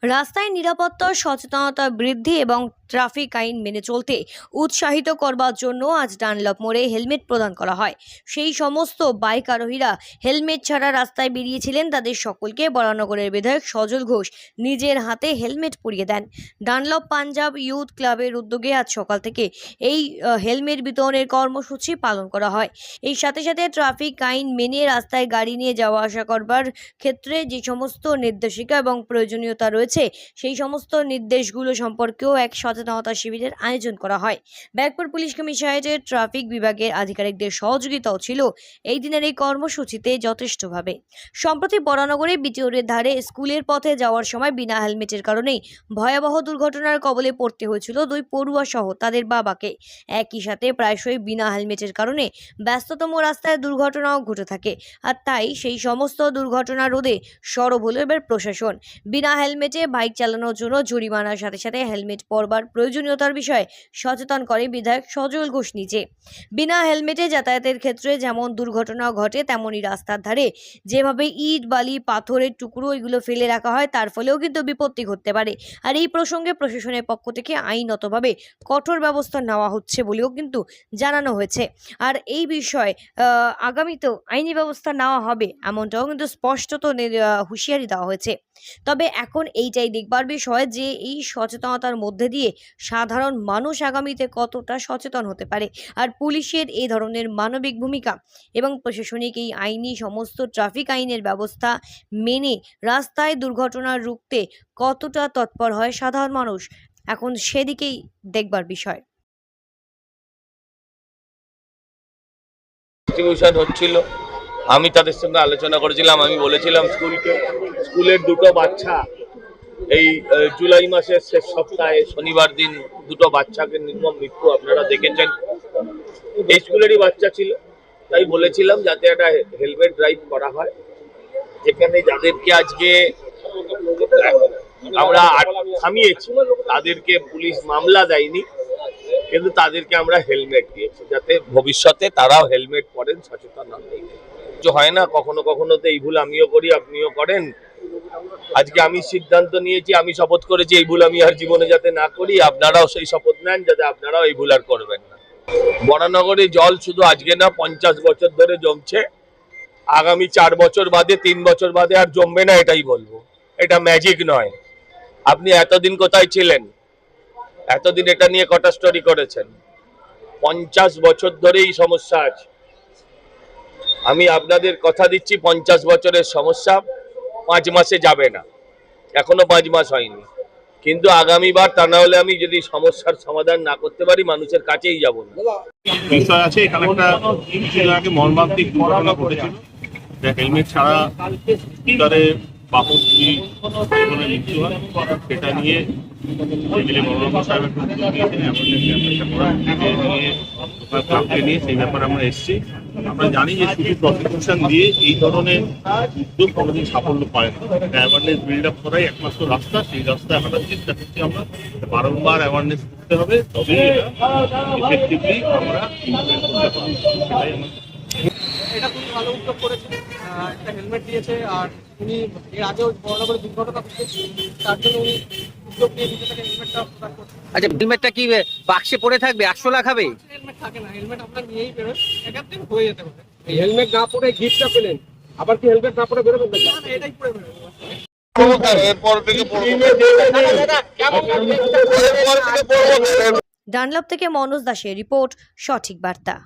রাস্তায় নিরাপত্তা সচেতনতা বৃদ্ধি এবং ট্রাফিক আইন মেনে চলতে উৎসাহিত করবার জন্য আজ ডানলপ মোড়ে হেলমেট প্রদান করা হয়। সেই সমস্ত বাইক আরোহীরা হেলমেট ছাড়া রাস্তায় বেরিয়েছিলেন, তাদের সকলকে বরানগরের বিধায়ক সজল ঘোষ নিজের হাতে হেলমেট পরিয়ে দেন। ডানলপ পাঞ্জাব ইউথ ক্লাবের উদ্যোগে আজ সকাল থেকে এই হেলমেট বিতরণের কর্মসূচি পালন করা হয়। এই সাথে সাথে ট্রাফিক আইন মেনে রাস্তায় গাড়ি নিয়ে যাওয়া আসা করবার ক্ষেত্রে যে সমস্ত নির্দেশিকা এবং প্রয়োজনীয়তা রয়েছে সেই সমস্ত নির্দেশগুলো সম্পর্কেও এক সচেতনতা শিবিরের আয়োজন করা হয়। ব্যারাকপুর পুলিশ কমিশনারেটের ট্রাফিক বিভাগের আধিকারিকদের সহযোগিতাও ছিল এই দিনের এই কর্মসূচিতে যথেষ্টভাবে। সম্প্রতি বরানগরে বিটিওরের ধারে স্কুলের পথে যাওয়ার সময় বিনা হেলমেটের কারণেই ভয়াবহ দুর্ঘটনার কবলে পড়তে হয়েছিল দুই পড়ুয়া সহ তাদের বাবাকে। একই সাথে প্রায়শই বিনা হেলমেটের কারণে ব্যস্ততম রাস্তায় দুর্ঘটনাও ঘটে থাকে, আর তাই সেই সমস্ত দুর্ঘটনা রোধে সরব হলো এবার প্রশাসন। বিনা হেলমেটে বাইক চালানোর জন্য জরিমানার সাথে সাথে হেলমেট পরবার প্রয়োজনীয়তার বিষয়ে সচেতন করে বিধায়ক সজল ঘোষ নিজে। বিনা হেলমেটে যাতায়াতের ক্ষেত্রে যেমন দুর্ঘটনা ঘটে, তেমনই রাস্তার ধারে যেভাবে ইট বালি পাথরের টুকরো এগুলো ফেলে রাখা হয়, তার ফলেও কিন্তু বিপত্তি ঘটতে পারে। আর এই প্রসঙ্গে প্রশাসনের পক্ষ থেকে আইনগতভাবে কঠোর ব্যবস্থা নেওয়া হচ্ছে বলেও কিন্তু জানানো হয়েছে। আর এই বিষয়ে আগামীতেও আইনি ব্যবস্থা নেওয়া হবে এমনটাও কিন্তু স্পষ্টত হুঁশিয়ারি দেওয়া হয়েছে। তবে এখন এইটাই দেখবার বিষয় যে এই সচেতনতার মধ্যে দিয়ে সাধারণ মানুষ আগামীতে কতটা সচেতন হতে পারে, আর পুলিশের এই ধরনের মানবিক ভূমিকা এবং প্রশাসনিক এই আইনি সমস্ত ট্রাফিক আইনের ব্যবস্থা মেনে রাস্তায় দুর্ঘটনা রুখতে কতটা তৎপর হয় সাধারণ মানুষ, এখন সেদিকেই দেখবার বিষয়। হচ্ছিল, আমি তাদের সঙ্গে আলোচনা করেছিলাম। আমি বলেছিলাম স্কুলের দুটো বাচ্চা এই জুলাই মাসের শেষ সপ্তাহে শনিবার দিন দুটো বাচ্চাকে নির্মম মৃত্যু আপনারা দেখেছেন। এই স্কুলেরই বাচ্চা ছিল, তাই বলেছিলাম যাতে একটা হেলমেট ড্রাইভ করা হয়, যেখানে যাদেরকে আজকে আমরা থামিয়েছি তাদেরকে পুলিশ মামলা দেয়নি, কিন্তু তাদেরকে আমরা হেলমেট দিয়েছি যাতে ভবিষ্যতে তারাও হেলমেট পরেন, সচেতন হয় না। কখনো কখনো তো এই ভুল আমিও করি, আপনিও করেন। আজকে আমি সিদ্ধান্ত নিয়েছি, আমি শপথ করেছি এই ভুল আমি আর জীবনে যাতে না করি। আপনারাও সেই শপথ নেন যাতে আপনারাও এই ভুল আর করবেন না। বরানগরে জল শুধু আজকে না, 50 বছর ধরে জমছে। আগামী 4 বছর বাদে, 3 বছর বাদে আর জমবে না, এটাই বলবো। এটা ম্যাজিক নয়। আপনি এতদিন কোথায় ছিলেন? এতদিন এটা নিয়ে কটা স্টোরি করেছেন? 50 বছর ধরে এই সমস্যা আছে। আমি আপনাদের কথা দিচ্ছি 50 বছরের সমস্যা 5 মাসে যাবে না, এখনো 5 মাস হয়নি। কিন্তু আগামীবার তা না হলে আমি যদি সমস্যার সমাধান না করতে পারি মানুষের কাছেই যাব না। বিষয় আছে, এখানে একটা কিছুদিন আগে মর্মান্তিক দুর্ঘটনা ঘটেছিল। হেলমেট ছাড়া স্কুটারে বাপন জীবনের মৃত্যু হয়। সেটা নিয়ে সাহেবের নিয়ে সেই ব্যাপারে আমরা এসেছি। আমরা জানি যে শুধু প্রসিকিউশন দিয়ে এই ধরনের উদ্যোগ কোনোদিন সাফল্য পায় না। অ্যাওয়ারনেস বিল্ড আপ করাই একমাত্র রাস্তা। সেই রাস্তায় হাঁটার চেষ্টা করছি আমরা। বারংবার অ্যাওয়ারনেস করতে হবে, তবেই এফেক্টিভলি আমরা ইমপ্লিমেন্ট করতে পারবো। সেটাই এটা খুবই ভালো উদ্যোগ করেছে, একটা হেলমেট দিয়েছে। আর উনি এর আগেও বড় বড় দুর্ঘটনা ঘটেছে, তার জন্য উনি উদ্যোগ নিয়ে নিজেকে হেলমেটটা প্রদান করছে। আচ্ছা, হেলমেটটা কি বাক্সে পড়ে থাকবে? 800 টাকা খাবে? হেলমেট থাকে না, হেলমেট আপনার নিয়েই বেরোয়, একদিন হয়ে যেতে হবে। এই হেলমেট না পরে গিফটটা পেলেন, আবার কি হেলমেট না পরে বেরোবেন? না, এটাই পরে ডানলপ থেকে মনোজ দাসের রিপোর্ট, সঠিক বার্তা।